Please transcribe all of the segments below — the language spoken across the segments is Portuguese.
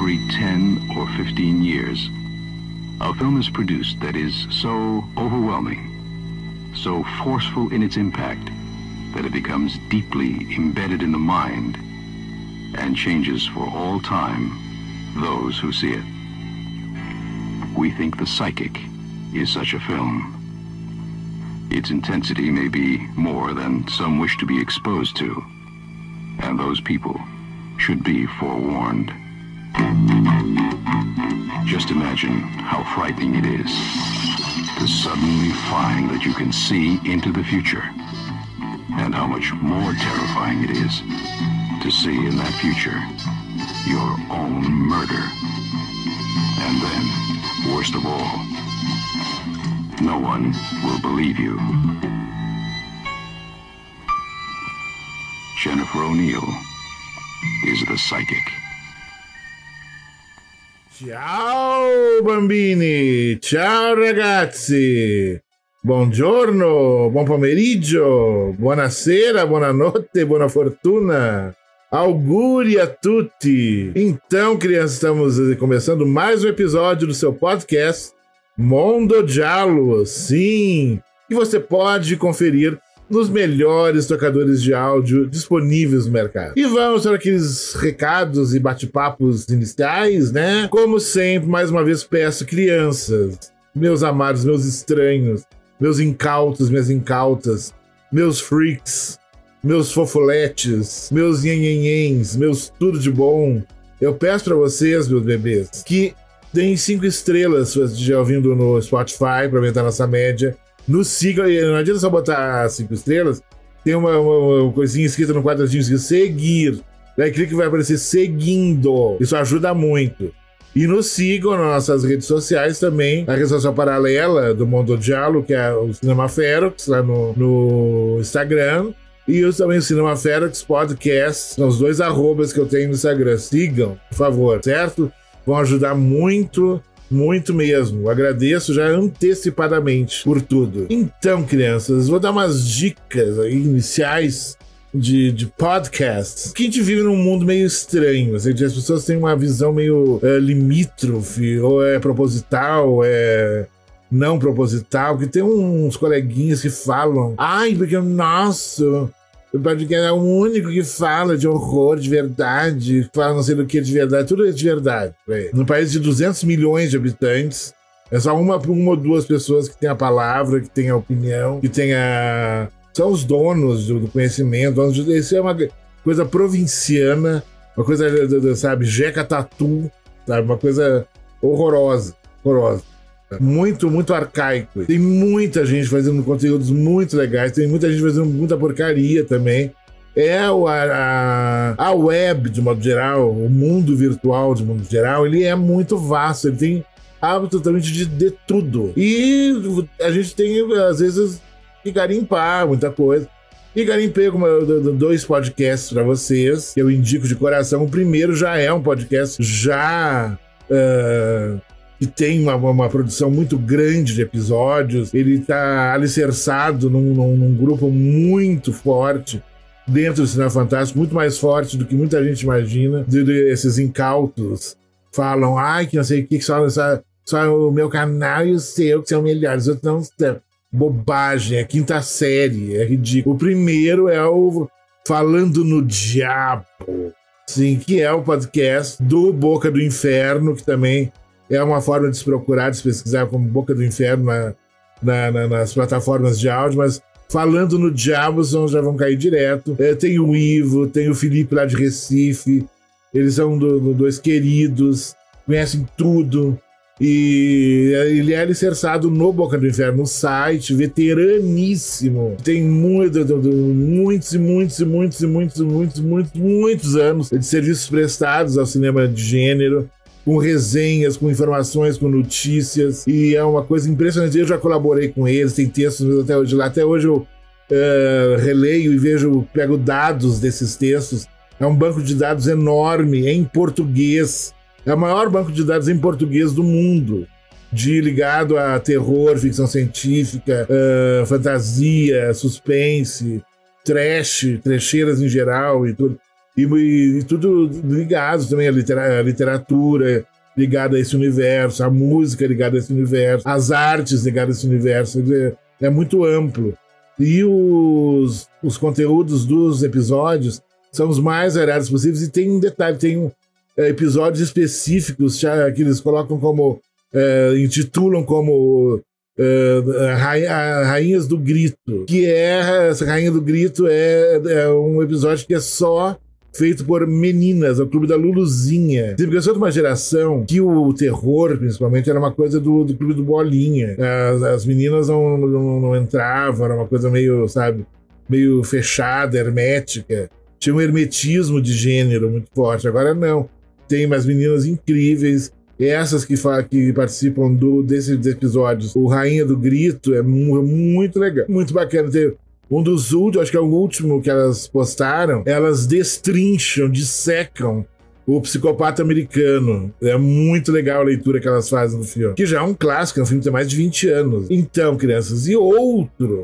every 10 or 15 years, a film is produced that is so overwhelming, so forceful in its impact, that it becomes deeply embedded in the mind and changes for all time those who see it. We think The Psychic is such a film. Its intensity may be more than some wish to be exposed to, and those people should be forewarned. Just imagine how frightening it is to suddenly find that you can see into the future, and how much more terrifying it is to see in that future your own murder. And then, worst of all, no one will believe you. Jennifer O'Neill is The Psychic. Ciao bambini, ciao ragazzi, buongiorno, buon pomeriggio, buonasera, buonanotte, buona fortuna, auguri a tutti. Então, crianças, estamos começando mais um episódio do seu podcast Mondo Giallo, sim, que você pode conferir nos melhores tocadores de áudio disponíveis no mercado. E vamos para aqueles recados e bate-papos iniciais, né? Como sempre, mais uma vez peço, crianças, meus amados, meus estranhos, meus incautos, minhas incautas, meus freaks, meus fofoletes, meus nhenhenhens, meus tudo de bom, eu peço para vocês, meus bebês, que deem 5 estrelas se você estiver ouvindo no Spotify para aumentar nossa média. Nos sigam, não adianta só botar 5 estrelas, tem uma coisinha escrita no quadradinho escrito seguir. Daí clica que vai aparecer seguindo. Isso ajuda muito. E nos sigam nas nossas redes sociais também. A rede social paralela do Mondo Giallo, que é o Cinema Ferox, lá no Instagram. E também o Cinema Ferox Podcast. São os 2 arrobas que eu tenho no Instagram. Sigam, por favor, certo? Vão ajudar muito. Muito mesmo. Agradeço já antecipadamente por tudo. Então, crianças, vou dar umas dicas aí iniciais de podcasts. Que a gente vive num mundo meio estranho. Assim, as pessoas têm uma visão meio limítrofe, ou é proposital, ou é não proposital. Que tem uns coleguinhas que falam: ai, porque nossa, o podcast é o único que fala de horror de verdade, fala não sei do que de verdade, tudo é de verdade. No país de 200 milhões de habitantes, é só uma ou 2 pessoas que têm a palavra, que têm a opinião, que têm a... São os donos do conhecimento. Isso é uma coisa provinciana, uma coisa, sabe, Jeca Tatu, sabe, uma coisa horrorosa. Muito, muito arcaico. Tem muita gente fazendo conteúdos muito legais, tem muita gente fazendo muita porcaria também. A web, de modo geral, o mundo virtual, de modo geral, ele é muito vasto, ele tem absolutamente de tudo. E a gente tem, às vezes, que garimpar muita coisa. E garimpei 2 podcasts para vocês, que eu indico de coração. O primeiro já é um podcast que tem uma produção muito grande de episódios. Ele está alicerçado num grupo muito forte dentro do Cinema Fantástico, muito mais forte do que muita gente imagina. Esses incautos falam, ai, que não sei o que, só o meu canal e o seu que são melhores, os outros não estão. Bobagem, é 5ª série, é ridículo. O primeiro é o Falando no Diabo, sim, que é o podcast do Boca do Inferno, que também é uma forma de se procurar, de se pesquisar como Boca do Inferno nas plataformas de áudio, mas Falando no Diabo já vão cair direto. Tem o Ivo, tem o Felipe lá de Recife, eles são 2 queridos, conhecem tudo, e ele é alicerçado no Boca do Inferno, no site, veteraníssimo. Tem muitos anos de serviços prestados ao cinema de gênero, com resenhas, com informações, com notícias, e é uma coisa impressionante. Eu já colaborei com eles, tem textos meus até hoje lá. Até hoje eu releio e pego dados desses textos. É um banco de dados enorme, em português. É o maior banco de dados em português do mundo, ligado a terror, ficção científica, fantasia, suspense, trecheiras em geral e tudo. e tudo ligado também à literatura ligada a esse universo, a música ligada a esse universo, as artes ligadas a esse universo. É muito amplo. E os conteúdos dos episódios são os mais variados possíveis. E tem um detalhe, tem episódios específicos que eles colocam como... intitulam como Rainhas do Grito, que essa Rainha do Grito é um episódio que é só feito por meninas, o Clube da Luluzinha. Porque eu sou de uma geração que o terror, principalmente, era uma coisa do Clube do Bolinha. As meninas não entravam, era uma coisa meio, sabe, meio fechada, hermética. Tinha um hermetismo de gênero muito forte. Agora não. Tem umas meninas incríveis. Essas que participam desses episódios. O Rainha do Grito é muito legal, muito bacana. Tem um dos últimos, acho que é o último que elas postaram, elas destrincham, dissecam o Psicopata Americano. É muito legal a leitura que elas fazem no filme. Que já é um clássico, é um filme que tem mais de 20 anos. Então, crianças, e outro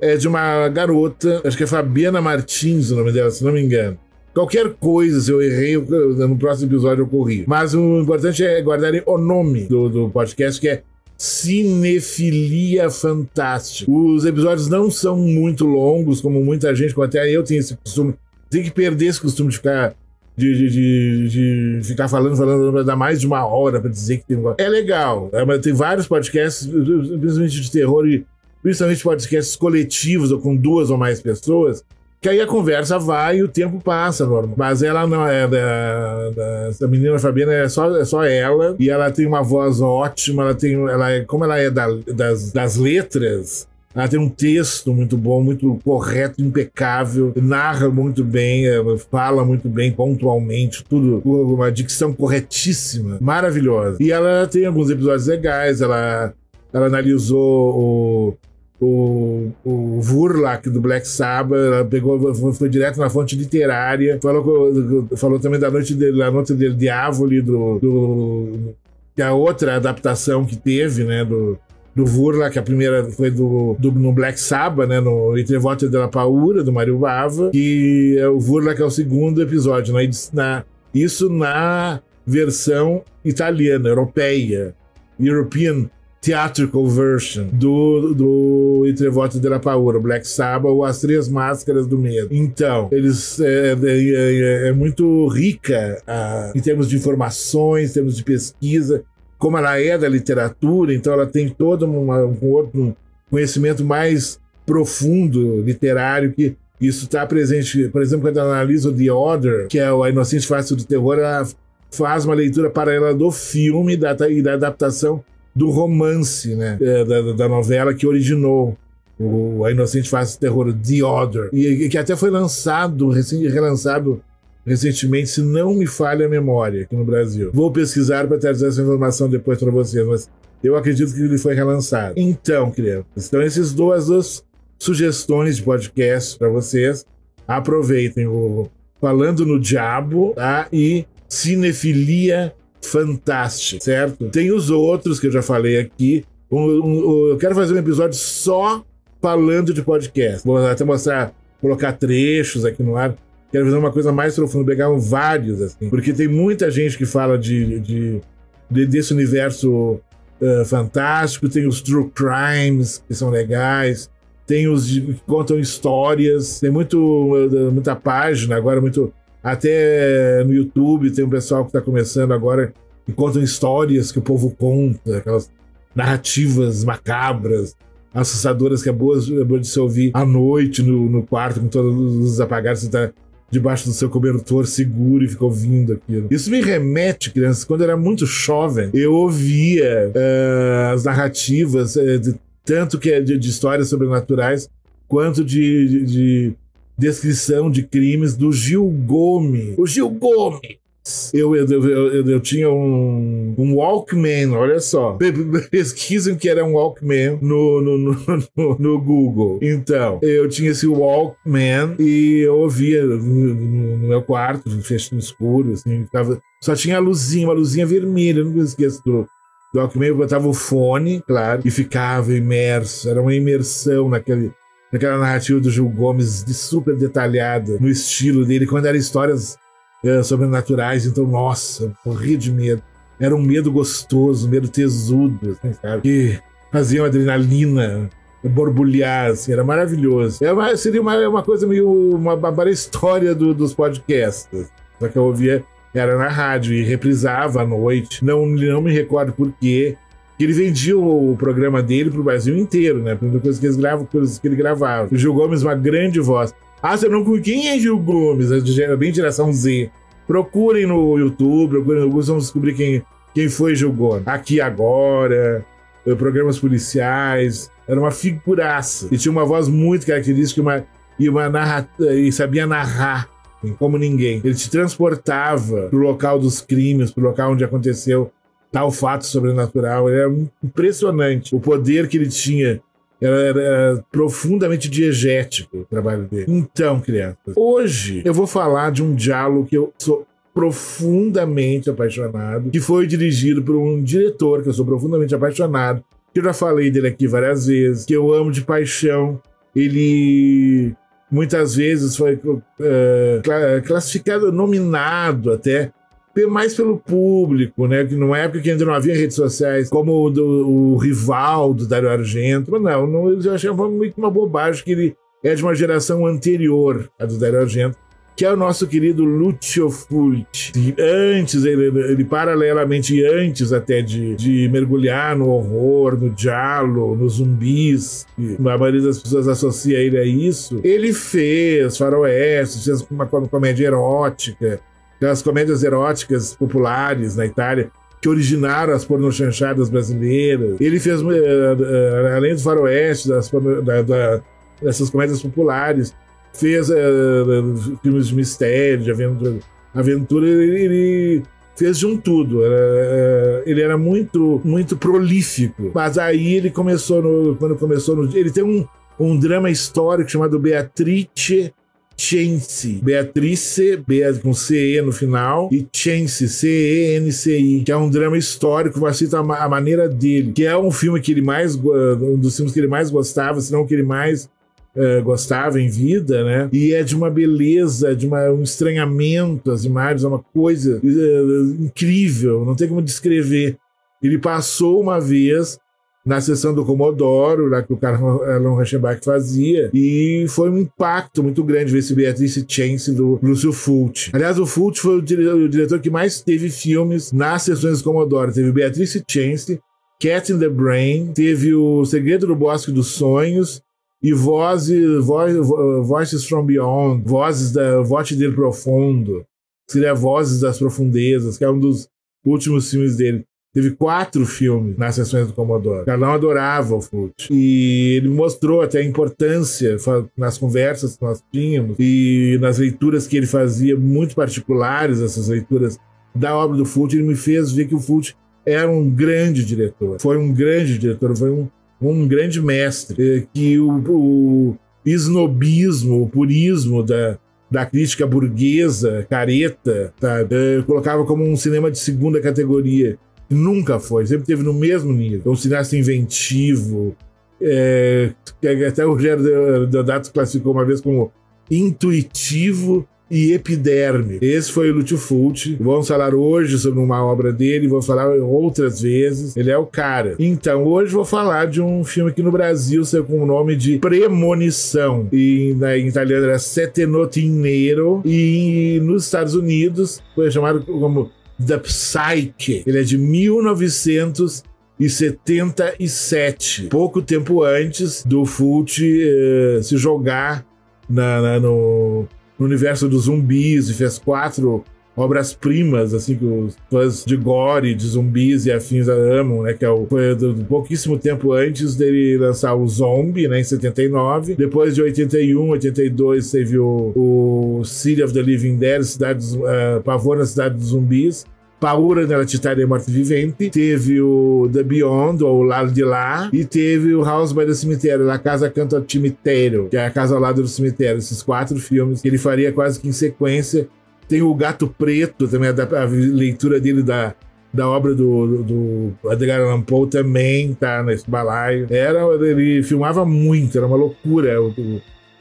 é de uma garota, acho que é Fabiana Martins o nome dela, se não me engano. Qualquer coisa, se eu errei, no próximo episódio eu corri. Mas o importante é guardarem o nome do podcast, que é Cinefilia Fantástica. Os episódios não são muito longos, como muita gente, como até eu tenho esse costume. Tem que perder esse costume de ficar de ficar falando pra dar mais de uma hora pra dizer que tem... É legal, mas tem vários podcasts, principalmente de terror, e principalmente podcasts coletivos ou com 2 ou mais pessoas, que aí a conversa vai e o tempo passa, normal. Mas ela não é essa menina Fabiana, é só ela, e ela tem uma voz ótima, como ela é das letras, ela tem um texto muito bom, muito correto, impecável, narra muito bem, fala muito bem, pontualmente, tudo, uma dicção corretíssima, maravilhosa. E ela tem alguns episódios legais, ela analisou o Vurlak do Black Sabbath, ela foi direto na fonte literária, falou também da Noite del Diavoli, que é a outra adaptação que teve, né, do Vurlak, a primeira foi no Black Sabbath, né, no Il Trevoto della Paura, do Mario Bava, e o Vurlak é o segundo episódio, isso na versão italiana, europeia, European Theatrical Version do Il Trevoto della Paura, Black Sabbath, ou As Três Máscaras do Medo. Então, eles é muito rica em termos de informações, em termos de pesquisa, como ela é da literatura, então ela tem todo um outro conhecimento mais profundo, literário, que isso está presente. Por exemplo, quando ela analisa o The Order, que é A Inocente Face do Terror, ela faz uma leitura paralela do filme e da adaptação do romance, né, da novela que originou A Inocente Face do Terror, The Order, e que até foi relançado recentemente, se não me falha a memória, aqui no Brasil. Vou pesquisar para trazer essa informação depois para vocês, mas eu acredito que ele foi relançado. Então, crianças, essas duas sugestões de podcast para vocês. Aproveitem o Falando no Diabo, tá? E Cinefilia Fantástica, certo? Tem os outros que eu já falei aqui. Eu quero fazer um episódio só falando de podcast. Vou até colocar trechos aqui no ar. Quero fazer uma coisa mais profunda, pegar vários, assim. Porque tem muita gente que fala desse universo fantástico. Tem os true crimes, que são legais. Tem os que contam histórias. Tem muita página agora, até no YouTube tem um pessoal que está começando agora que contam histórias que o povo conta, aquelas narrativas macabras, assustadoras, que é boa de se ouvir à noite no quarto com todas as luzes apagadas, você está debaixo do seu cobertor seguro e fica ouvindo aquilo. Isso me remete, crianças, quando eu era muito jovem, eu ouvia as narrativas, tanto que é de histórias sobrenaturais, quanto de descrição de crimes do Gil Gomes. O Gil Gomes! Eu tinha um Walkman, olha só. Pesquisem que era um Walkman no Google. Então, eu tinha esse Walkman e eu ouvia no meu quarto, no escuro, assim, só tinha uma luzinha vermelha, eu não me esqueço do Walkman. Eu botava o fone, claro, e ficava imerso. Era uma imersão naquela narrativa do Gil Gomes, super detalhada, no estilo dele, quando eram histórias sobrenaturais. Então, nossa, morria de medo. Era um medo gostoso, um medo tesudo, assim, sabe? Que fazia uma adrenalina borbulhar, assim, era maravilhoso. Seria uma coisa meio uma história dos podcasts. Só que eu ouvia, era na rádio e reprisava à noite. Não me recordo por quê. Ele vendia o programa dele pro Brasil inteiro, né? Por coisas que ele gravava. O Gil Gomes, uma grande voz. Ah, você não... Quem é Gil Gomes? É bem geração Z. Procurem no YouTube, procurem no Google, vamos descobrir quem foi Gil Gomes. Aqui Agora, programas policiais. Era uma figuraça. E tinha uma voz muito característica e sabia narrar como ninguém. Ele te transportava pro local dos crimes, pro local onde aconteceu tal fato sobrenatural. Era impressionante. O poder que ele tinha era profundamente diegético, o trabalho dele. Então, crianças, hoje eu vou falar de um diálogo que eu sou profundamente apaixonado, que foi dirigido por um diretor que eu sou profundamente apaixonado, que eu já falei dele aqui várias vezes, que eu amo de paixão. Ele muitas vezes foi classificado, nominado até, mais pelo público, né? Que numa época que ainda não havia redes sociais, como o rival do Dario Argento. Mas não, eu achei muito uma bobagem, que ele é de uma geração anterior à do Dario Argento, que é o nosso querido Lucio Fulci. Antes, ele paralelamente, antes até de mergulhar no horror, no giallo, nos zumbis, a maioria das pessoas associa ele a isso, ele fez faroeste, fez uma comédia erótica, aquelas comédias eróticas populares na Itália, que originaram as pornochanchadas brasileiras. Ele fez, além do faroeste, dessas comédias populares, fez filmes de mistério, de aventura. Ele fez de um tudo. Ele era muito, muito prolífico. Mas aí ele ele tem um drama histórico chamado Beatrice Cenci. Beatrice, com C-E no final, e Cenci, C-E-N-C-I, que é um drama histórico, vai citar a maneira dele, que é um filme que ele um dos filmes que ele mais gostava, se não que ele mais gostava em vida, né? E é de uma beleza, de um estranhamento, as imagens, é uma coisa incrível, não tem como descrever. Ele passou uma vez na sessão do Comodoro, lá que o Carlão Reichenbach fazia, e foi um impacto muito grande ver esse Beatrice Cenci do Lúcio Fulci. Aliás, o Fulci foi o diretor que mais teve filmes nas sessões do Comodoro. Teve Beatrice Cenci, Cat in the Brain, teve O Segredo do Bosque dos Sonhos e Voices from Beyond, Voce del Profundo, que seria Vozes das Profundezas, que é um dos últimos filmes dele. Teve 4 filmes nas sessões do Comodoro. Carlão adorava o Fulci. E ele mostrou até a importância nas conversas que nós tínhamos e nas leituras que ele fazia, muito particulares, essas leituras da obra do Fulci. Ele me fez ver que o Fulci era um grande diretor. Foi um grande diretor, foi um grande mestre. Que o esnobismo, o purismo da crítica burguesa, careta, colocava como um cinema de segunda categoria. Nunca foi, sempre teve no mesmo nível. Um cineasta inventivo, que até o Rogério Deodato classificou uma vez como intuitivo e epidérmico. Esse foi o Lucio Fulci. Vamos falar hoje sobre uma obra dele, vamos falar outras vezes. Ele é o cara. Então, hoje vou falar de um filme que no Brasil saiu com o nome de Premonição. E em italiano era Sette Notti in Nero. E nos Estados Unidos foi chamado como The Psyche. Ele é de 1977, pouco tempo antes do Fulci se jogar no universo dos zumbis, e fez 4 obras-primas, assim, que os fãs de gore, de zumbis e afins amam, né? Que foi pouquíssimo tempo antes dele lançar o Zombie, né? Em 79. Depois de 81, 82, teve o City of the Living Dead, Pavor na Cidade dos Zumbis. Paura nella Città dei Morti Viventi. Teve o The Beyond, ou O Lado de Lá. E teve o House by the Cemitério, La Casa Accanto al Cimitero, que é a casa ao lado do cemitério. Esses 4 filmes que ele faria quase que em sequência. Tem o Gato Preto, também a leitura dele da obra do Edgar Allan Poe também tá nesse balaio. Ele filmava muito, era uma loucura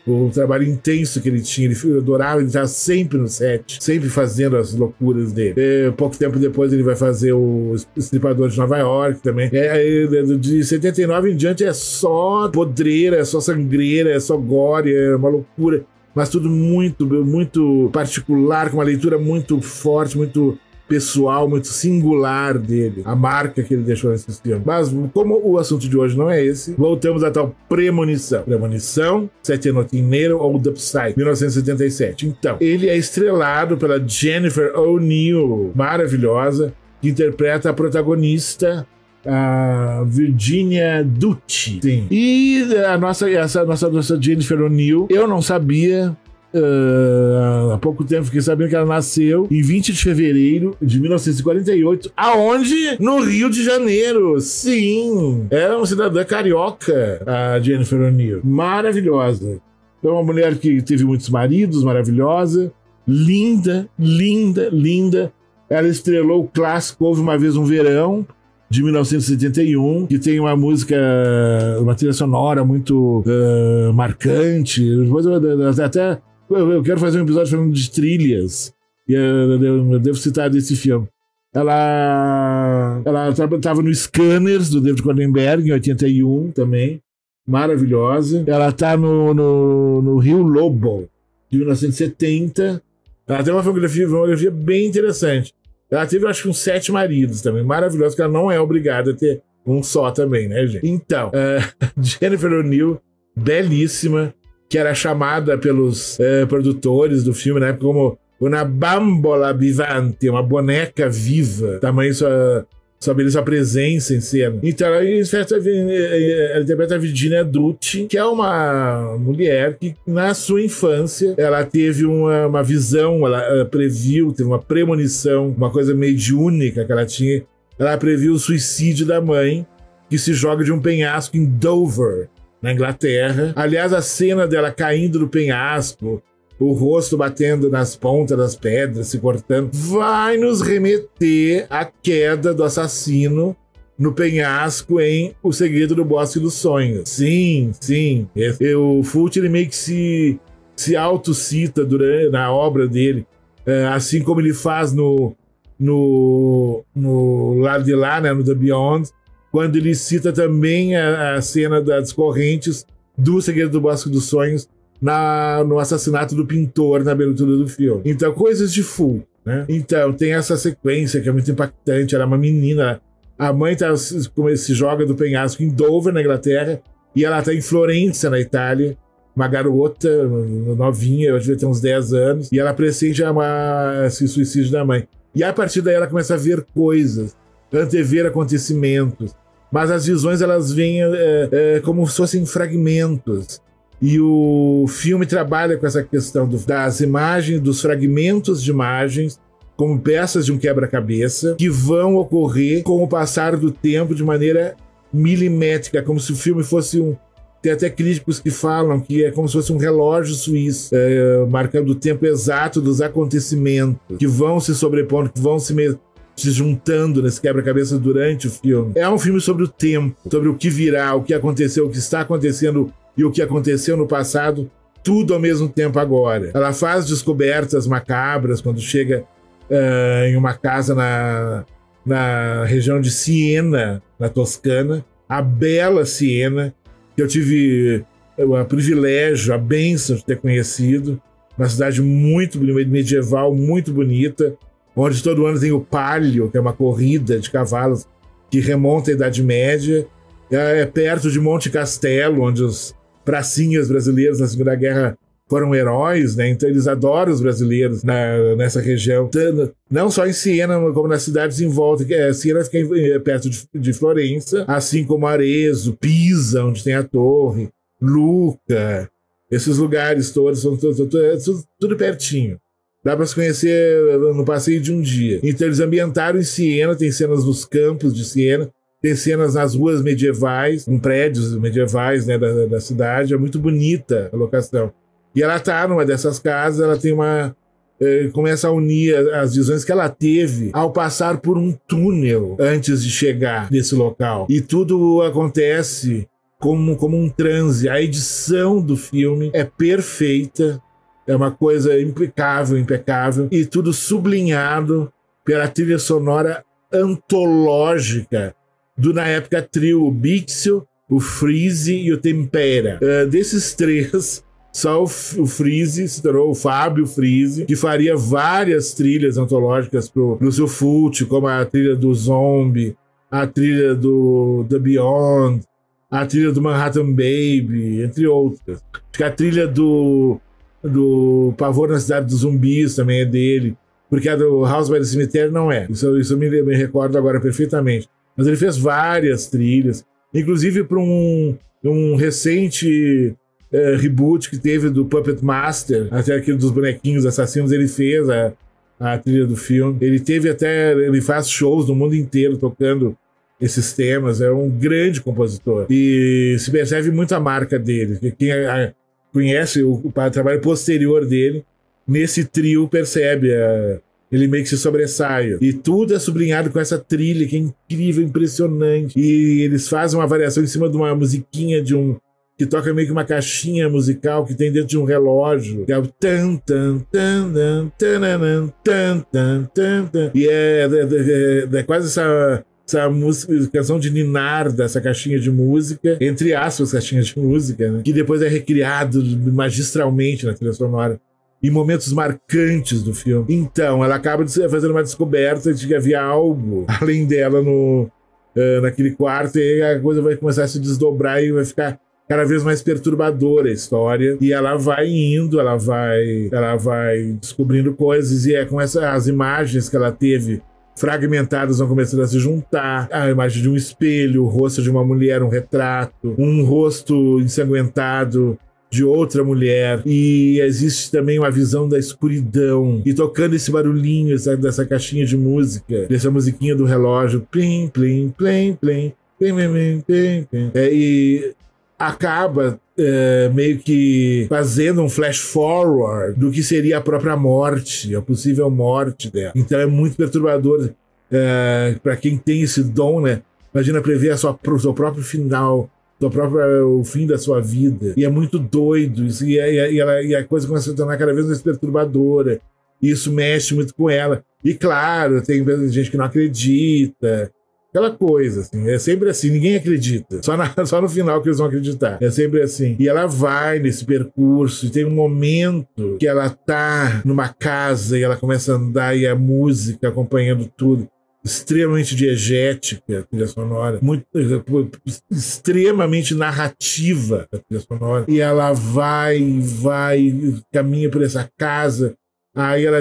o trabalho intenso que ele tinha. Ele adorava, ele estava sempre no set, sempre fazendo as loucuras dele. Pouco tempo depois ele vai fazer o Estripador de Nova York também. De 79 em diante é só podreira, é só sangreira, é só gore, é uma loucura. Mas tudo muito, muito particular, com uma leitura muito forte, muito pessoal, muito singular dele, a marca que ele deixou nesse filme. Mas como o assunto de hoje não é esse, voltamos à tal Premonição. Premonição, Sete Notinheiro ou The Psyche, 1977. Então, ele é estrelado pela Jennifer O'Neill, maravilhosa, que interpreta a protagonista, a Virginia Ducci. Sim. E a nossa Jennifer O'Neill, eu não sabia. Há pouco tempo fiquei sabendo que ela nasceu em 20 de fevereiro de 1948. Aonde? No Rio de Janeiro. Sim, era uma cidadã carioca, a Jennifer O'Neill. Maravilhosa. É uma mulher que teve muitos maridos, maravilhosa, linda, linda, linda. Ela estrelou o clássico Houve Uma Vez um Verão, de 1971, que tem uma música, uma trilha sonora muito marcante. Depois eu quero fazer um episódio falando de trilhas, e eu devo citar desse filme. Ela estava no Scanners, do David Cronenberg, em 81 também, maravilhosa. Ela está no Rio Lobo, de 1970. Ela tem uma filmografia bem interessante. Ela teve, acho que, uns 7 maridos também, maravilhoso, que ela não é obrigada a ter um só também, né, gente? Então, Jennifer O'Neill, belíssima, que era chamada pelos produtores do filme, né, como uma bambola vivante, uma boneca viva, tamanho sua beleza, sua presença em cena. Então, ela interpreta a Virginia Ducci, que é uma mulher que, na sua infância, ela teve uma visão, ela previu, teve uma premonição, uma coisa mediúnica que ela tinha. Ela previu o suicídio da mãe, que se joga de um penhasco em Dover, na Inglaterra. Aliás, a cena dela caindo do penhasco, o rosto batendo nas pontas das pedras, se cortando, vai nos remeter à queda do assassino no penhasco em O Segredo do Bosque dos Sonhos. Sim, sim. O Fulci, ele meio que se autocita na obra dele, assim como ele faz no lado de lá, né, no The Beyond, quando ele cita também a cena das correntes do Segredo do Bosque dos Sonhos, no assassinato do pintor na abertura do filme. Então, coisas de Fulci, né? Então, tem essa sequência que é muito impactante. Ela é uma menina, a mãe se joga do penhasco em Dover, na Inglaterra, e ela está em Florença, na Itália, uma garota novinha, eu devia ter uns 10 anos, e ela pressente esse suicídio da mãe. E a partir daí ela começa a ver coisas, antever acontecimentos, mas as visões elas vêm como se fossem fragmentos. E o filme trabalha com essa questão das imagens, dos fragmentos de imagens, como peças de um quebra-cabeça, que vão ocorrer com o passar do tempo de maneira milimétrica, como se o filme fosse Tem até críticos que falam que é como se fosse um relógio suíço, marcando o tempo exato dos acontecimentos, que vão se sobrepondo, que vão se juntando nesse quebra-cabeça durante o filme. É um filme sobre o tempo, sobre o que virá, o que aconteceu, o que está acontecendo e o que aconteceu no passado, tudo ao mesmo tempo agora. Ela faz descobertas macabras quando chega em uma casa na região de Siena, na Toscana, a bela Siena, que eu tive o privilégio, a bênção de ter conhecido, uma cidade muito medieval, muito bonita, onde todo ano tem o Palio, que é uma corrida de cavalos que remonta à Idade Média. É perto de Monte Castelo, onde os pracinhas brasileiros na Segunda Guerra foram heróis, né? Então eles adoram os brasileiros nessa região, não só em Siena, como nas cidades em volta. Siena fica perto de Florença, assim como Arezzo, Pisa, onde tem a torre, Lucca, esses lugares todos, são tudo pertinho. Dá para se conhecer no passeio de um dia. Então eles ambientaram em Siena, tem cenas nos campos de Siena, tem cenas nas ruas medievais, em prédios medievais, né, da cidade. É muito bonita a locação. E ela tá numa dessas casas, ela tem uma começa a unir as visões que ela teve ao passar por um túnel antes de chegar nesse local. E tudo acontece como um transe. A edição do filme é perfeita, é uma coisa impecável, e tudo sublinhado pela trilha sonora antológica do, na época, trio, o Bixio, o Freeze e o Tempera. Desses três, só o Freeze se tornou o Fábio Freeze, que faria várias trilhas antológicas pro seu Fult, como a trilha do Zombie, a trilha do The Beyond, a trilha do Manhattan Baby, entre outras. Acho que a trilha do Pavor na Cidade dos Zumbis também é dele, porque a do House by the Cemetery não é. Isso eu me recordo agora perfeitamente. Mas ele fez várias trilhas, inclusive para um recente reboot que teve do Puppet Master, até aquele dos bonequinhos assassinos, ele fez a trilha do filme. Ele faz shows no mundo inteiro tocando esses temas, é um grande compositor. E se percebe muito a marca dele. Quem conhece o trabalho posterior dele, nesse trio percebe, ele meio que se sobressai. E tudo é sublinhado com essa trilha que é incrível, impressionante. E eles fazem uma variação em cima de uma musiquinha que toca meio que uma caixinha musical que tem dentro de um relógio, que é o tan tan tan tan tan tan tan tan. E é quase essa música, canção de ninar dessa caixinha de música, entre aspas, caixinha de música, né? Que depois é recriado magistralmente na trilha sonora, em momentos marcantes do filme. Então, ela acaba fazendo uma descoberta de que havia algo além dela naquele quarto, e aí a coisa vai começar a se desdobrar e vai ficar cada vez mais perturbadora a história, e ela vai indo, ela vai descobrindo coisas, e é com as imagens que ela teve fragmentadas vão começando a se juntar, a imagem de um espelho, o rosto de uma mulher, um retrato, um rosto ensanguentado de outra mulher, e existe também uma visão da escuridão, e tocando esse barulhinho dessa caixinha de música, dessa musiquinha do relógio, plim, plim, plim, plim, plim, plim, plim, plim. E acaba meio que fazendo um flash forward do que seria a própria morte, a possível morte dela. Então é muito perturbador para quem tem esse dom, né? Imagina prever o seu próprio final, o fim da sua vida. E é muito doido, e a coisa começa a se tornar cada vez mais perturbadora. E isso mexe muito com ela. E claro, tem gente que não acredita. Aquela coisa, assim, é sempre assim, ninguém acredita. Só no final que eles vão acreditar. É sempre assim. E ela vai nesse percurso, e tem um momento que ela tá numa casa e ela começa a andar, e a música acompanhando tudo. Extremamente diegética, a trilha sonora. Muito, extremamente narrativa, a trilha sonora. E ela vai, caminha por essa casa. Aí ela,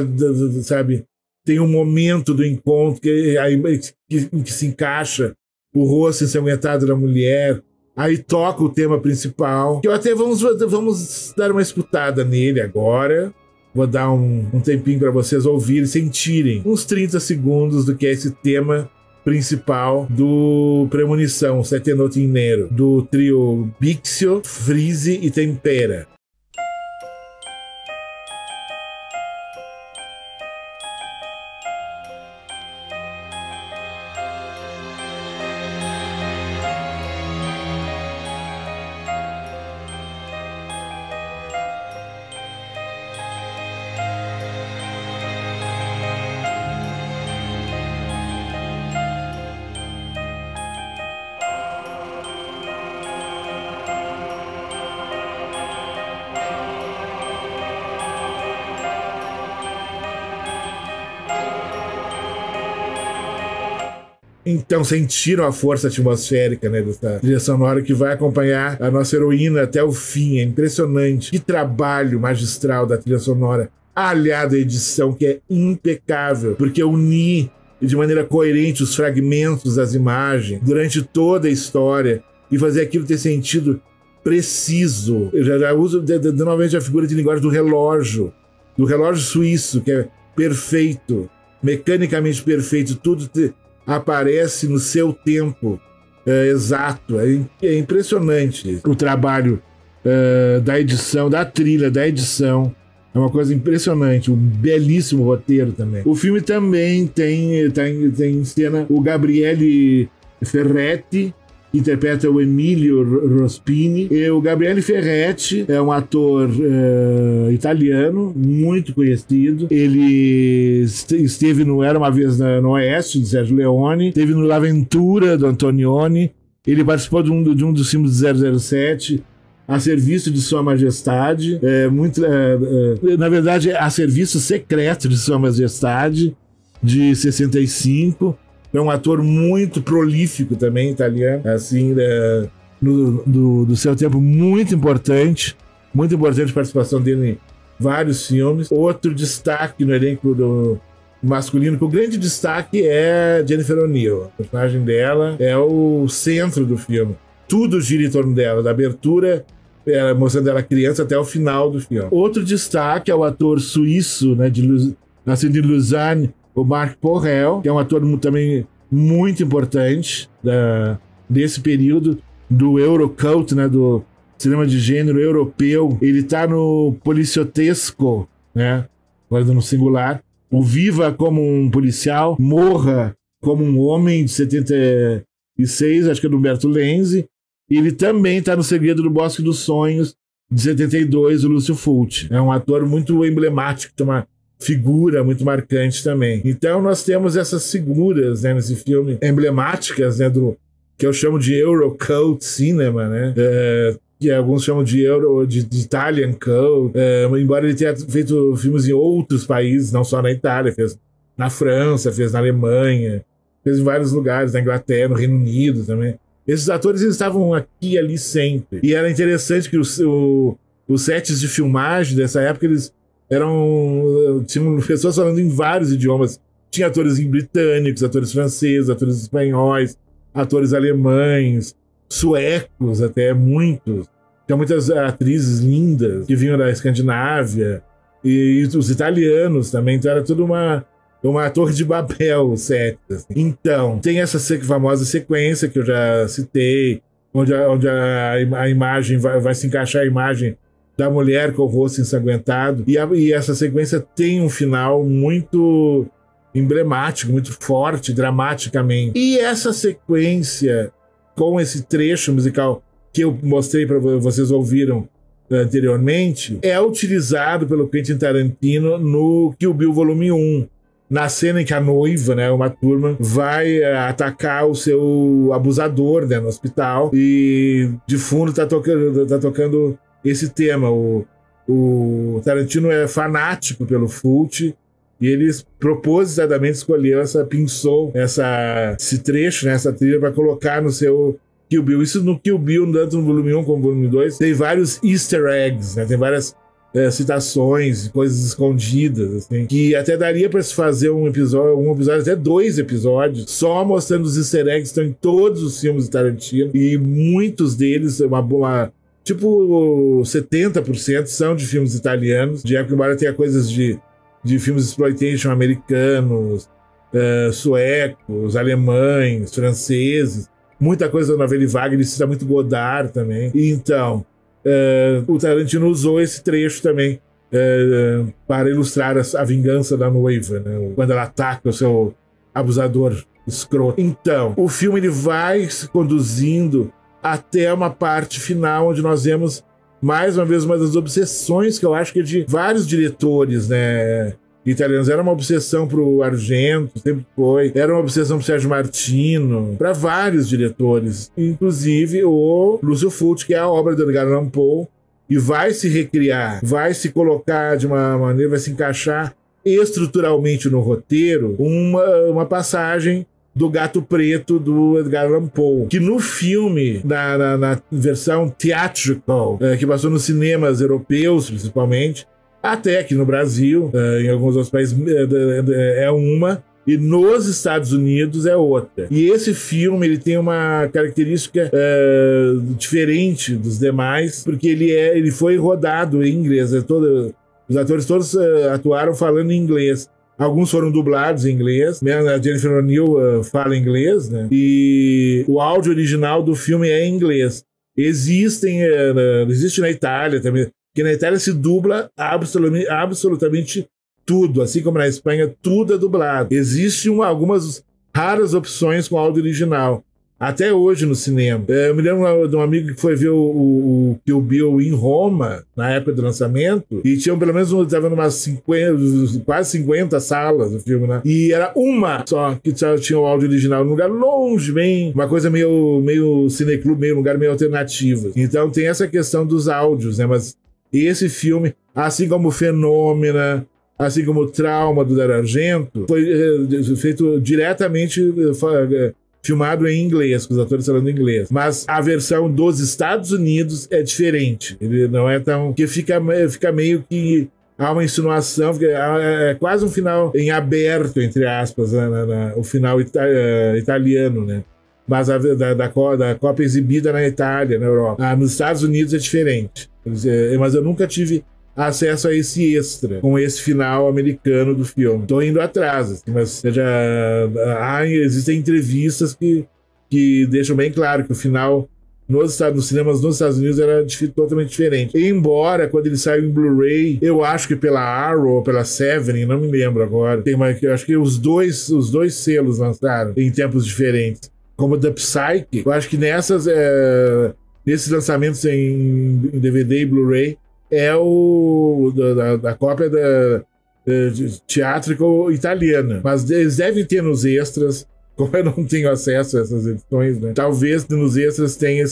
sabe, tem um momento do encontro em que se encaixa o rosto ensanguentado da mulher. Aí toca o tema principal, que eu até vamos dar uma escutada nele agora. Vou dar um tempinho para vocês ouvirem, sentirem uns 30 segundos do que é esse tema principal do Premonição, Sette Notti in Nero, do trio Bixio, Freeze e Tempera. Então sentiram a força atmosférica, né, dessa trilha sonora que vai acompanhar a nossa heroína até o fim. É impressionante. Que trabalho magistral da trilha sonora, aliado à edição, que é impecável, porque unir de maneira coerente os fragmentos das imagens durante toda a história e fazer aquilo ter sentido preciso. Eu já uso novamente a figura de linguagem do relógio suíço, que é perfeito, mecanicamente perfeito, tudo aparece no seu tempo exato. É impressionante o trabalho da edição, da trilha, da edição, É uma coisa impressionante, um belíssimo roteiro também. O filme também tem em cena o Gabriele Ferretti, que interpreta o Emilio Rospini. E o Gabriele Ferretti é um ator italiano, muito conhecido. Ele esteve no Era Uma Vez no Oeste, de Sérgio Leone, esteve no L'Aventura, do Antonioni. Ele participou de um dos filmes de 007, A Serviço de Sua Majestade, na verdade, A Serviço Secreto de Sua Majestade, de 65. É um ator muito prolífico também, italiano, assim, do seu tempo, muito importante a participação dele em vários filmes. Outro destaque no elenco do masculino, que o grande destaque é Jennifer O'Neill. A personagem dela é o centro do filme. Tudo gira em torno dela, da abertura, mostrando ela criança, até o final do filme. Outro destaque é o ator suíço, né, nascido em Lausanne, o Marc Porrel, que é um ator também muito importante desse período do Eurocult, né, do cinema de gênero europeu. Ele está no Policiotesco, né, agora no singular, o Viva como um Policial, Morra como um Homem, de 76, acho que é do Humberto Lenzi. E ele também está no Segredo do Bosque dos Sonhos, de 72, o Lúcio Fulci. É um ator muito emblemático, tem uma figura muito marcante também. Então nós temos essas figuras, né, nesse filme, emblemáticas, né, que eu chamo de Eurocult Cinema, né, que alguns chamam de Italian Cult, embora ele tenha feito filmes em outros países, não só na Itália, fez na França, fez na Alemanha, fez em vários lugares, na Inglaterra, no Reino Unido também. Esses atores, eles estavam aqui e ali sempre. E era interessante que os sets de filmagem dessa época, eles tinham pessoas falando em vários idiomas. Tinha atores britânicos, atores franceses, atores espanhóis, atores alemães, suecos até, muitos. Tinha muitas atrizes lindas que vinham da Escandinávia, e os italianos também. Então era tudo uma torre de Babel, o set. Assim. Então, tem essa famosa sequência que eu já citei, onde a imagem vai se encaixar, a imagem da mulher com o rosto ensanguentado. E essa sequência tem um final muito emblemático, muito forte, dramaticamente. E essa sequência, com esse trecho musical que eu mostrei para vocês ouviram anteriormente, é utilizado pelo Quentin Tarantino no Kill Bill Volume 1. Na cena em que a noiva, né, uma turma, vai atacar o seu abusador, né, no hospital, e de fundo tá tocando esse tema. O Tarantino é fanático pelo Fulci, e ele propositadamente pensou esse trecho, né, essa trilha, para colocar no seu Kill Bill. Isso no Kill Bill, tanto no volume 1 como no volume 2, tem vários easter eggs, né, tem várias citações, coisas escondidas, assim, que até daria para se fazer um episódio, até 2 episódios, só mostrando os easter eggs que estão em todos os filmes de Tarantino, e muitos deles, tipo 70% são de filmes italianos, de época, embora tenha coisas de filmes de exploitation americanos, suecos, alemães, franceses, muita coisa da Novelle Vague, ele cita muito Godard também. Então, o Tarantino usou esse trecho também para ilustrar a vingança da noiva, né? Quando ela ataca o seu abusador escroto. Então, o filme ele vai se conduzindo até uma parte final, onde nós vemos mais uma vez uma das obsessões que eu acho que é de vários diretores, né, italianos. Era uma obsessão pro Argento, sempre foi. Era uma obsessão pro Sérgio Martino, para vários diretores, inclusive o Lúcio Fulci, que é a obra do Edgar Allan Poe, e vai se recriar, vai se colocar de uma maneira, vai se encaixar estruturalmente no roteiro uma passagem do Gato Preto do Edgar Allan Poe, que no filme, na versão theatrical, que passou nos cinemas europeus principalmente, até aqui no Brasil, em alguns outros países é uma, e nos Estados Unidos é outra. E esse filme ele tem uma característica diferente dos demais, porque ele foi rodado em inglês. Os atores todos atuaram falando em inglês. Alguns foram dublados em inglês, a Jennifer O'Neill fala inglês, né? E o áudio original do filme é em inglês. Existe na Itália também, que na Itália se dubla absolutamente tudo, assim como na Espanha, tudo é dublado. Existem algumas raras opções com áudio original, até hoje no cinema. Eu me lembro de um amigo que foi ver o Kill Bill em Roma, na época do lançamento, e tinham pelo menos, estava umas 50, quase 50 salas do filme, né? E era uma só que tinha o áudio original, num lugar longe, bem, uma coisa meio cineclube, meio lugar meio alternativo. Então tem essa questão dos áudios, né? Mas esse filme, assim como o Fenômena, assim como o Trauma do Dario Argento, foi feito diretamente, filmado em inglês, com os atores falando inglês. Mas a versão dos Estados Unidos é diferente. Ele não é tão... Porque fica meio que... Há uma insinuação, é quase um final em aberto, entre aspas, o final italiano, né? Mas da Copa exibida na Itália, na Europa. Nos Estados Unidos é diferente. Mas eu nunca tive acesso a esse extra, com esse final americano do filme. Tô indo atrás, assim, mas existem entrevistas que deixam bem claro que o final nos cinemas nos Estados Unidos era totalmente diferente. Embora, quando ele saiu em Blu-ray, eu acho que pela Arrow ou pela Seven, não me lembro agora, eu acho que os dois selos lançaram em tempos diferentes. Como The Psyche, eu acho que nesses lançamentos em DVD e Blu-ray, é da cópia teátrica italiana. Mas eles devem ter nos extras, como eu não tenho acesso a essas edições, né? Talvez nos extras tenha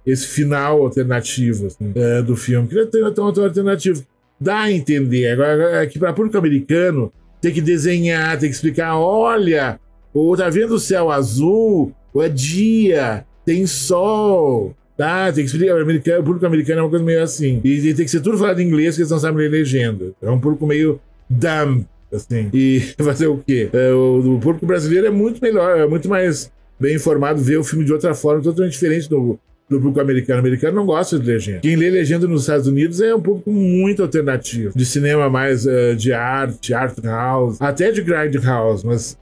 esse final alternativo, assim, do filme, que não é tão alternativo. Dá a entender. Agora, que para público americano, tem que desenhar, tem que explicar, olha, tá vendo o céu azul? É dia, tem sol... Tá, tem que explicar. O público americano é uma coisa meio assim. E tem que ser tudo falado em inglês, que eles não sabem ler legenda. É um público meio dumb, assim. E fazer o quê? O público brasileiro é muito melhor, é muito mais bem informado, vê o filme de outra forma, totalmente diferente do público americano. O americano não gosta de legenda. Quem lê legenda nos Estados Unidos é um público muito alternativo. De cinema mais de art house, até de grindhouse, mas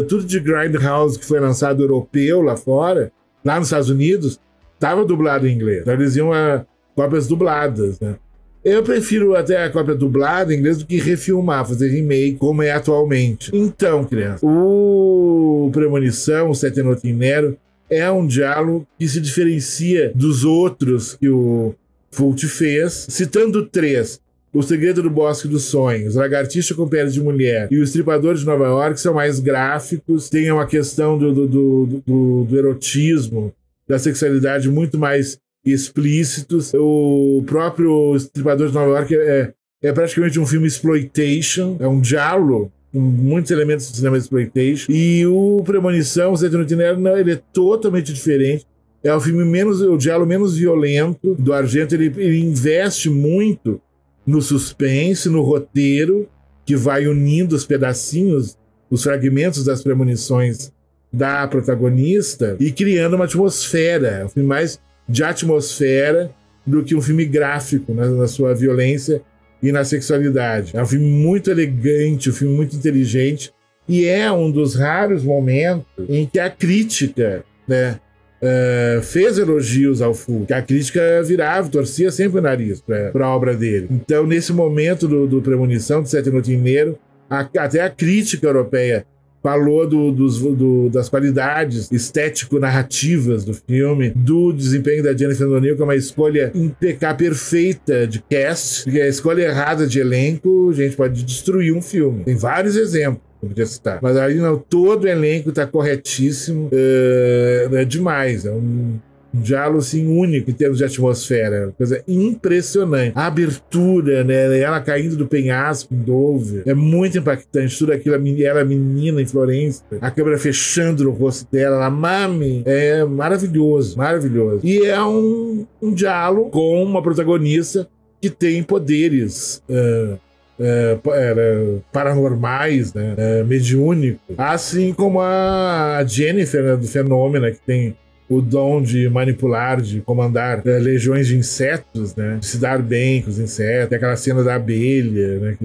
tudo de grindhouse que foi lançado europeu lá fora, lá nos Estados Unidos, estava dublado em inglês. Então eles iam a cópias dubladas, né? Eu prefiro até a cópia dublada em inglês do que refilmar, fazer remake, como é atualmente. Então, criança, o Premonição, o Sette Notti in Nero, é um diálogo que se diferencia dos outros que o Fulci fez, citando três: O Segredo do Bosque dos Sonhos, Lagartixa com Pele de Mulher e O Estripador de Nova York, são mais gráficos, tem uma questão do erotismo, da sexualidade muito mais explícitos. O próprio Estripador de Nova York é praticamente um filme exploitation, é um giallo com muitos elementos de cinema exploitation. E o Premonição, o Sette Notti in Nero, ele é totalmente diferente. É o filme o giallo menos violento do Argento. Ele investe muito no suspense, no roteiro, que vai unindo os pedacinhos, os fragmentos das premonições da protagonista e criando uma atmosfera, um filme mais de atmosfera do que um filme gráfico, né, na sua violência e na sexualidade. É um filme muito elegante, um filme muito inteligente, e é um dos raros momentos em que a crítica, né, fez elogios ao Fulci, que a crítica torcia sempre o nariz para a obra dele. Então, nesse momento do Premonição, do Sette Notti in Nero, até a crítica europeia falou das qualidades estético-narrativas do filme, do desempenho da Jennifer O'Neill, que é uma escolha perfeita de cast, porque a escolha errada de elenco, a gente pode destruir um filme. Tem vários exemplos que eu podia citar. Mas aí não, todo o elenco está corretíssimo, é demais, é um diálogo assim único em termos de atmosfera, coisa impressionante. A abertura, né, ela caindo do penhasco em Dover, é muito impactante. Tudo aquilo, ela menina em Florença, a câmera fechando no rosto dela, ela mame, é maravilhoso, maravilhoso. E é um diálogo com uma protagonista que tem poderes paranormais, né, mediúnicos, assim como a Jennifer, né, do Fenômena, que tem o dom de manipular, de comandar legiões de insetos, né? De se dar bem com os insetos. Tem aquela cena da abelha, né?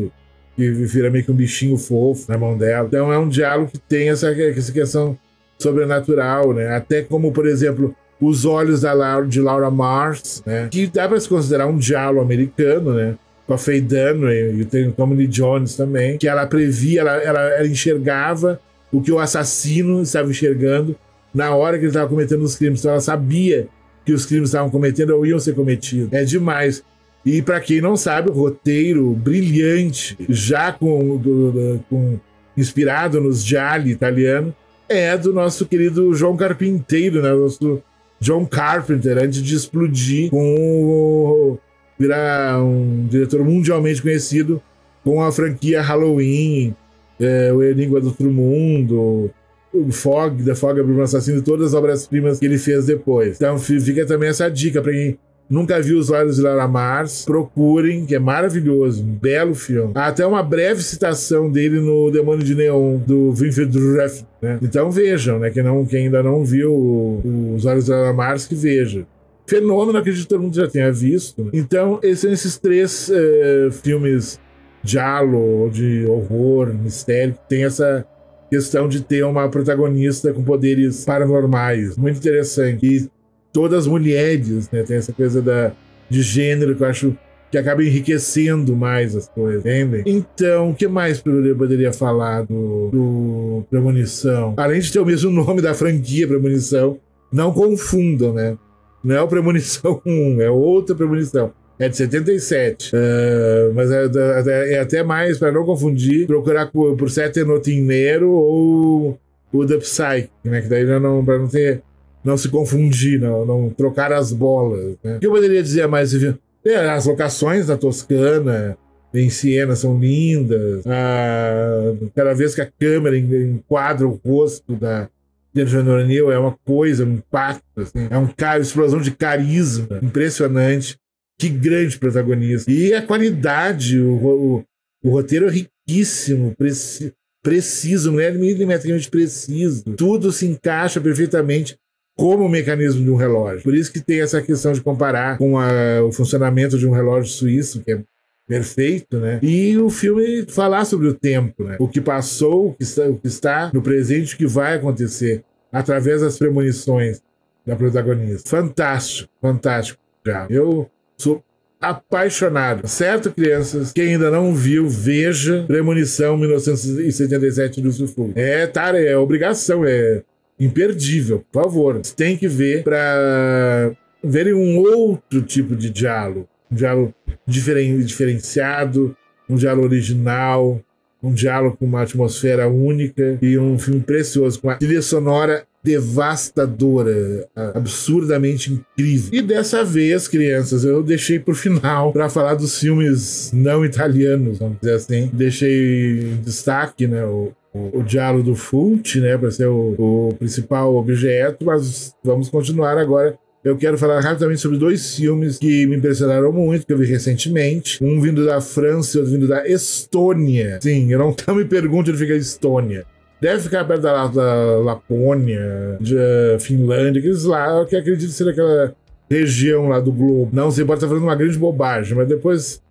Que vira meio que um bichinho fofo na mão dela. Então é um diálogo que tem essa questão sobrenatural, né? Até como, por exemplo, Os Olhos de Laura Mars, né? Que dá para se considerar um giallo americano, né? Com a Faye Dunaway e tem o Tommy Lee Jones também, que ela previa, ela enxergava o que o assassino estava enxergando na hora que ele estava cometendo os crimes. Então ela sabia que os crimes estavam cometendo ou iam ser cometidos. É demais. E para quem não sabe, o roteiro brilhante, já inspirado nos gialli italianos, é do nosso querido John Carpinteiro, né? Nosso John Carpenter, antes de explodir virar um diretor mundialmente conhecido com a franquia Halloween, o Enigma do Outro Mundo, o Fog, The Fog, a Bruma Assassino e todas as obras-primas que ele fez depois. Então fica também essa dica para quem nunca viu Os Olhos de Laura Mars, procurem, que é maravilhoso, um belo filme. Há até uma breve citação dele no Demônio de Neon, do Winfried Refn, né? Então vejam, né? Quem ainda não viu Os Olhos de Laura Mars, que veja. Fenômeno, acredito que todo mundo já tenha visto, né? Então, esses três filmes giallo, de horror, mistério, que tem essa questão de ter uma protagonista com poderes paranormais. Muito interessante. E todas mulheres, né? Tem essa coisa de gênero que eu acho que acaba enriquecendo mais as coisas, entendem? Então, o que mais eu poderia falar do Premonição? Além de ter o mesmo nome da franquia, Premonição, não confundam, né? Não é o Premonição 1, é outra Premonição. É de 77. Mas é até mais, para não confundir, procurar por Sete Notti Nero ou o The Psyche, né? Que daí para não se confundir, não trocar as bolas, né? O que eu poderia dizer mais? As locações da Toscana, em Siena, são lindas. Cada vez que a câmera enquadra o rosto da Jennifer O'Neill, é uma coisa, um impacto, assim. É uma explosão de carisma impressionante. Que grande protagonista. E a qualidade, o roteiro é riquíssimo, preciso, não é milimetricamente preciso. Tudo se encaixa perfeitamente como o mecanismo de um relógio. Por isso que tem essa questão de comparar com o funcionamento de um relógio suíço, que é perfeito, né? E o filme falar sobre o tempo, né? O que passou, o que está no presente, o que vai acontecer, através das premonições da protagonista. Fantástico, fantástico. Já. Eu sou apaixonado. Certo, crianças? Quem ainda não viu, veja Premonição 1977 do Sulfur. É obrigação, é imperdível, por favor. Você tem que ver para verem um outro tipo de diálogo. Um diálogo diferenciado, um diálogo original, um diálogo com uma atmosfera única e um filme precioso, com uma trilha sonora devastadora, absurdamente incrível. E dessa vez, crianças, eu deixei por final para falar dos filmes não italianos, vamos dizer assim. Deixei em destaque, né, o diálogo do Fulci, né, para ser o principal objeto, mas vamos continuar agora. Eu quero falar rapidamente sobre dois filmes que me impressionaram muito, que eu vi recentemente. Um vindo da França e outro vindo da Estônia. Sim, eu não me pergunto onde fica a Estônia. Deve ficar perto da Lapônia, de Finlândia, aqueles lá, que acredito ser aquela região lá do globo. Não sei, pode estar falando uma grande bobagem, mas depois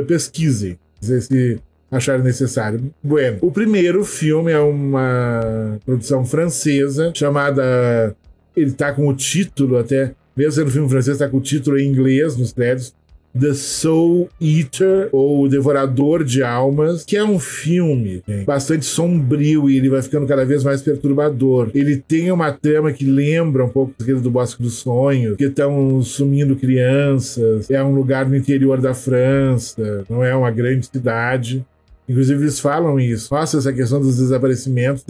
pesquisem, se acharem necessário. Bueno, o primeiro filme é uma produção francesa chamada... Ele tá com o título até, mesmo sendo filme francês, tá com o título em inglês nos créditos, The Soul Eater, ou Devorador de Almas, que é um filme bastante sombrio e ele vai ficando cada vez mais perturbador. Ele tem uma trama que lembra um pouco do Bosque dos Sonhos, que estão sumindo crianças, é um lugar no interior da França, não é uma grande cidade. Inclusive eles falam isso. Nossa, essa questão dos desaparecimentos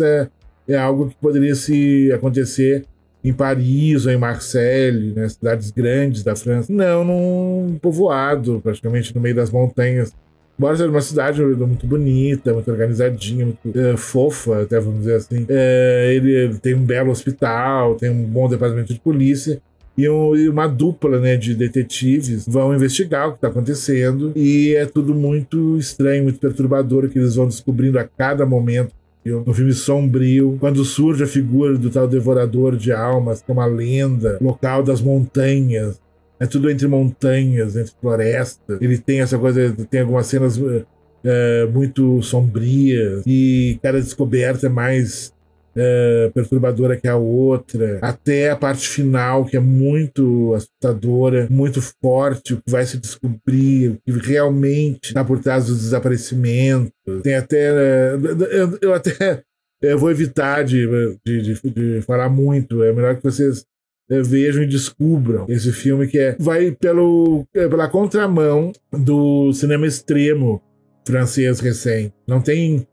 é algo que poderia se acontecer em Paris ou em Marseille, né, cidades grandes da França. Não, num povoado, praticamente no meio das montanhas. Embora seja uma cidade muito bonita, muito organizadinha, muito fofa, até vamos dizer assim. Ele tem um belo hospital, tem um bom departamento de polícia e uma dupla, né, de detetives vão investigar o que está acontecendo e é tudo muito estranho, muito perturbador, que eles vão descobrindo a cada momento. Um filme sombrio, quando surge a figura do tal devorador de almas, que é uma lenda local das montanhas, é tudo entre montanhas, entre florestas. Ele tem essa coisa, tem algumas cenas muito sombrias e cada descoberta é mais perturbadora que a outra, até a parte final, que é muito assustadora, muito forte, o que vai se descobrir, o que realmente está por trás do desaparecimento. Tem até... eu até vou evitar de falar muito, é melhor que vocês vejam e descubram esse filme que vai pela contramão do cinema extremo francês recente. Não tem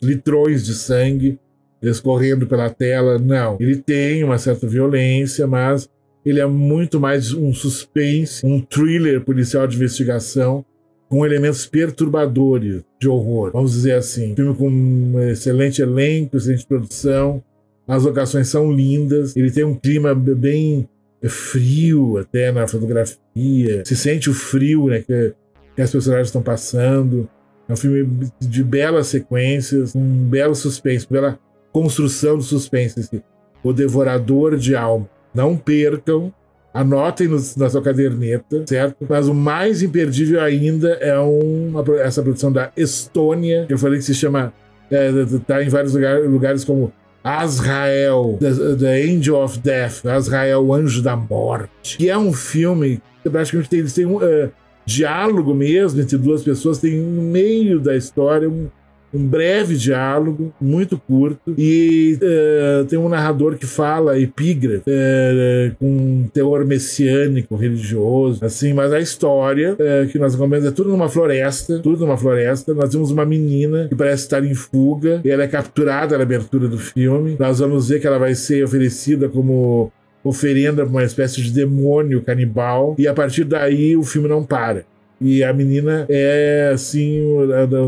litrões de sangue escorrendo pela tela, não. Ele tem uma certa violência, mas ele é muito mais um suspense, um thriller policial de investigação com elementos perturbadores de horror, vamos dizer assim. Filme com um excelente elenco, excelente produção, as locações são lindas, ele tem um clima bem frio até na fotografia, se sente o frio, né, que as personagens estão passando. É um filme de belas sequências, um belo suspense, bela construção do suspense. O Devorador de Alma. Não percam, anotem na sua caderneta, certo? Mas o mais imperdível ainda é essa produção da Estônia, que eu falei que se chama... tá em vários lugares como Azrael, The Angel of Death, Azrael, o Anjo da Morte, que é um filme que praticamente tem um diálogo mesmo entre duas pessoas, tem no meio da história um breve diálogo, muito curto, e tem um narrador que fala epígrafe, com um teor messiânico, religioso, assim, mas a história que nós acompanhamos é tudo numa floresta, nós temos uma menina que parece estar em fuga, e ela é capturada na abertura do filme, nós vamos ver que ela vai ser oferecida como oferenda para uma espécie de demônio canibal, e a partir daí o filme não para. E a menina é, assim,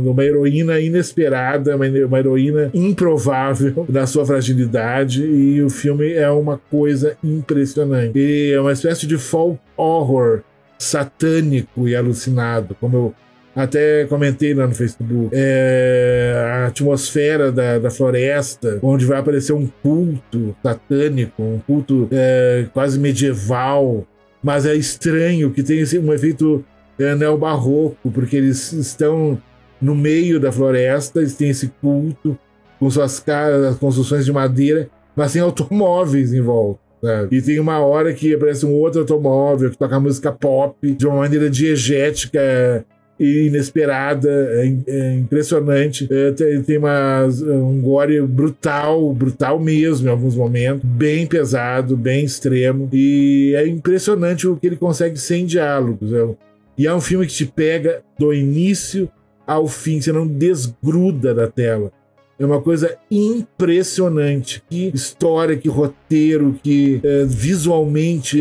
uma heroína inesperada, uma heroína improvável na sua fragilidade, e o filme é uma coisa impressionante. E é uma espécie de folk horror satânico e alucinado, como eu até comentei lá no Facebook. A atmosfera da floresta, onde vai aparecer um culto satânico, um culto quase medieval, mas é estranho, que tem um efeito neobarroco, porque eles estão no meio da floresta, eles têm esse culto com suas construções de madeira, mas tem automóveis em volta, sabe? E tem uma hora que aparece um outro automóvel que toca música pop de uma maneira diegética e inesperada, impressionante. Tem um gore brutal mesmo em alguns momentos, bem pesado, bem extremo, e é impressionante o que ele consegue sem diálogos. E é um filme que te pega do início ao fim, você não desgruda da tela. É uma coisa impressionante. Que história, que roteiro, que visualmente,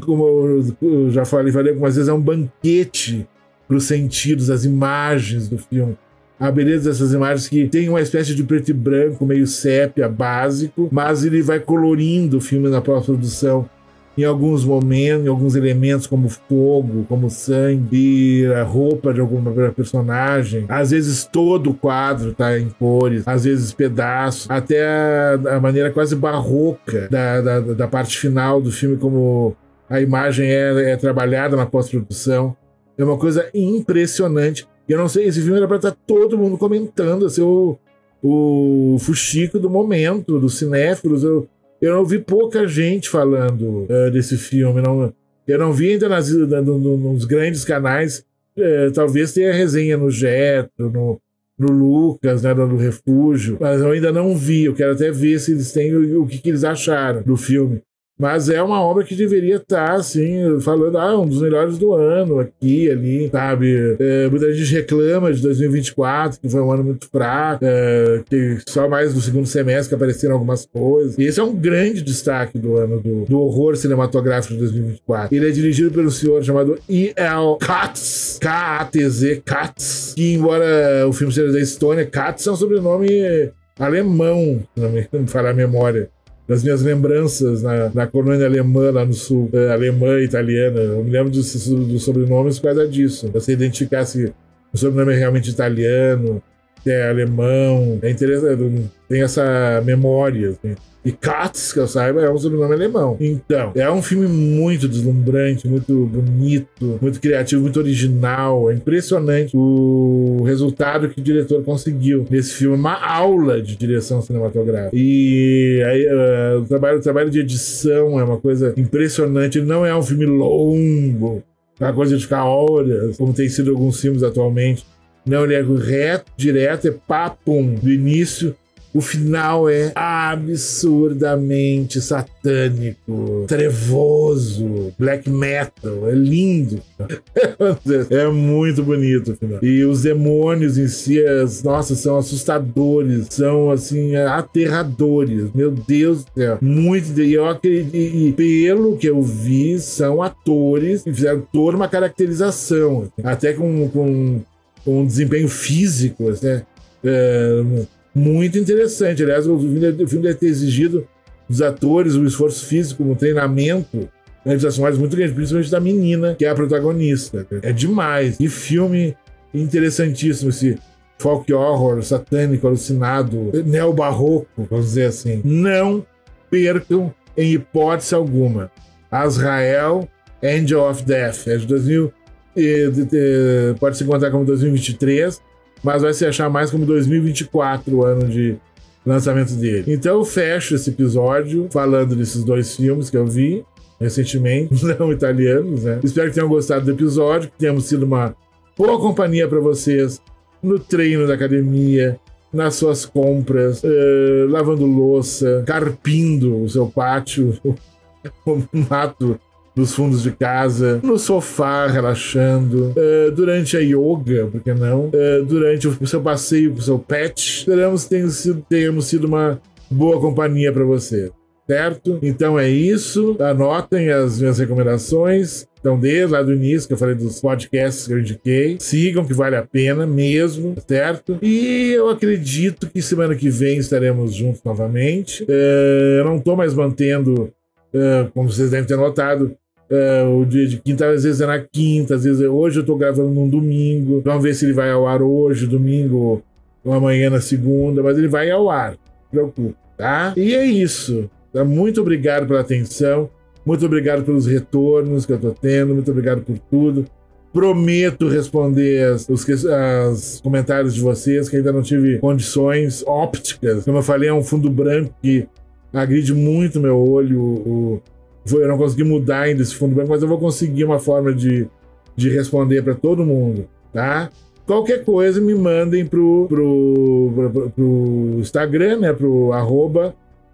como eu já falei algumas vezes, é um banquete para os sentidos, as imagens do filme. A beleza dessas imagens que tem uma espécie de preto e branco, meio sépia, básico, mas ele vai colorindo o filme na pós-produção. Em alguns momentos, em alguns elementos como fogo, como sangue, e a roupa de alguma personagem. Às vezes todo o quadro está em cores, às vezes pedaços, até a maneira quase barroca da parte final do filme, como a imagem é trabalhada na pós-produção. É uma coisa impressionante. E eu não sei, esse filme era para estar todo mundo comentando, assim, o fuxico do momento, dos cinéfilos. Eu não vi pouca gente falando desse filme. Eu não vi ainda nos grandes canais. Talvez tenha resenha no Jetro, no Lucas, né, no Refúgio. Mas eu ainda não vi. Eu quero até ver se eles têm o que eles acharam do filme. Mas é uma obra que deveria estar, assim, falando, um dos melhores do ano, aqui, ali, sabe? Muita gente reclama de 2024, que foi um ano muito fraco, que só mais no segundo semestre que apareceram algumas coisas. E esse é um grande destaque do ano do horror cinematográfico de 2024. Ele é dirigido pelo senhor chamado E.L. Katz, K-A-T-Z, Katz, que, embora o filme seja da Estônia, Katz é um sobrenome alemão, se não me falha a memória. Das minhas lembranças na colônia alemã, lá no sul, alemã e italiana. Eu me lembro dos sobrenomes por causa disso. Você identificar se o sobrenome é realmente italiano, que é alemão, é interessante, tem essa memória, assim. E Katz, que eu saiba, é um sobrenome alemão. Então, é um filme muito deslumbrante, muito bonito, muito criativo, muito original. É impressionante o resultado que o diretor conseguiu nesse filme. Uma aula de direção cinematográfica. E aí, o trabalho de edição é uma coisa impressionante. Ele não é um filme longo, uma coisa de ficar horas, como tem sido alguns filmes atualmente. Não, ele é reto, direto, é papum, do início. O final é absurdamente satânico, trevoso, black metal, é lindo. É muito bonito o final. E os demônios em si, nossa, são assustadores, são assim, aterradores. Meu Deus do céu. Muito, e eu acredito, e pelo que eu vi, são atores que fizeram toda uma caracterização, assim, até com um desempenho físico, assim, muito interessante. Aliás, o filme deve ter exigido dos atores um esforço físico, um treinamento, realizações muito grande, principalmente da menina, que é a protagonista. É demais. E filme interessantíssimo, esse folk horror, satânico, alucinado, neo-barroco, vamos dizer assim. Não percam em hipótese alguma. Azrael, Angel of Death. É de 2000, pode se encontrar como 2023, mas vai se achar mais como 2024, o ano de lançamento dele. Então eu fecho esse episódio falando desses dois filmes que eu vi recentemente, não italianos, né? Espero que tenham gostado do episódio, que tenhamos sido uma boa companhia para vocês no treino da academia, nas suas compras, lavando louça, carpindo o seu pátio, o mato dos fundos de casa, no sofá, relaxando, durante a yoga, por que não? Durante o seu passeio com o seu pet. Esperamos que tenhamos sido uma boa companhia para você, certo? Então é isso. Anotem as minhas recomendações. Então, desde lá do início, que eu falei dos podcasts que eu indiquei, sigam, que vale a pena mesmo, certo? E eu acredito que semana que vem estaremos juntos novamente. Eu não estou mais mantendo, como vocês devem ter notado, o dia de quinta, às vezes é na quinta, às vezes hoje eu tô gravando num domingo. Vamos ver se ele vai ao ar hoje, domingo, ou amanhã na segunda, mas ele vai ao ar, não se preocupe, tá? E é isso. Muito obrigado pela atenção, muito obrigado pelos retornos que eu tô tendo, muito obrigado por tudo. Prometo responder os comentários de vocês, que ainda não tive condições ópticas. Como eu falei, é um fundo branco que agride muito meu olho. Eu não consegui mudar ainda esse fundo branco, mas eu vou conseguir uma forma de responder para todo mundo, tá? Qualquer coisa, me mandem pro Instagram, né? Pro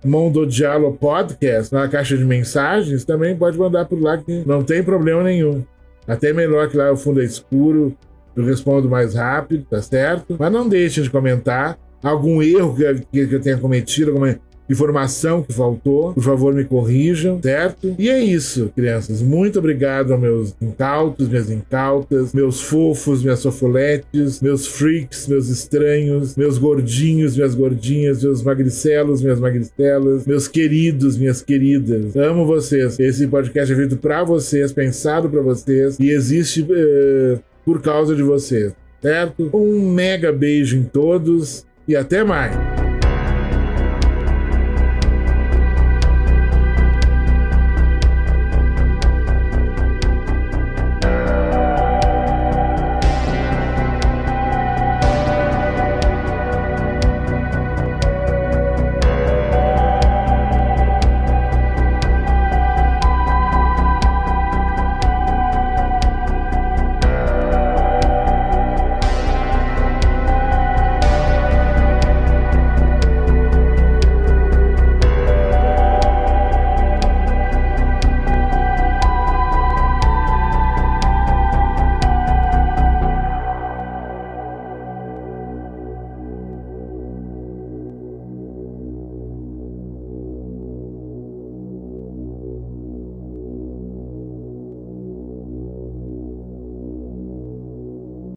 @Mondodialo Podcast, na caixa de mensagens. Também pode mandar por lá, que não tem problema nenhum. Até melhor, que lá o fundo é escuro, eu respondo mais rápido, tá certo? Mas não deixem de comentar algum erro que eu tenha cometido, alguma informação que faltou, por favor me corrijam, certo? E é isso, crianças. Muito obrigado aos meus incautos, minhas incautas, meus fofos, minhas sofoletes, meus freaks, meus estranhos, meus gordinhos, minhas gordinhas, meus magricelos, minhas magricelas, meus queridos, minhas queridas. Amo vocês. Esse podcast é feito pra vocês, pensado pra vocês, e existe por causa de vocês, certo? Um mega beijo em todos e até mais!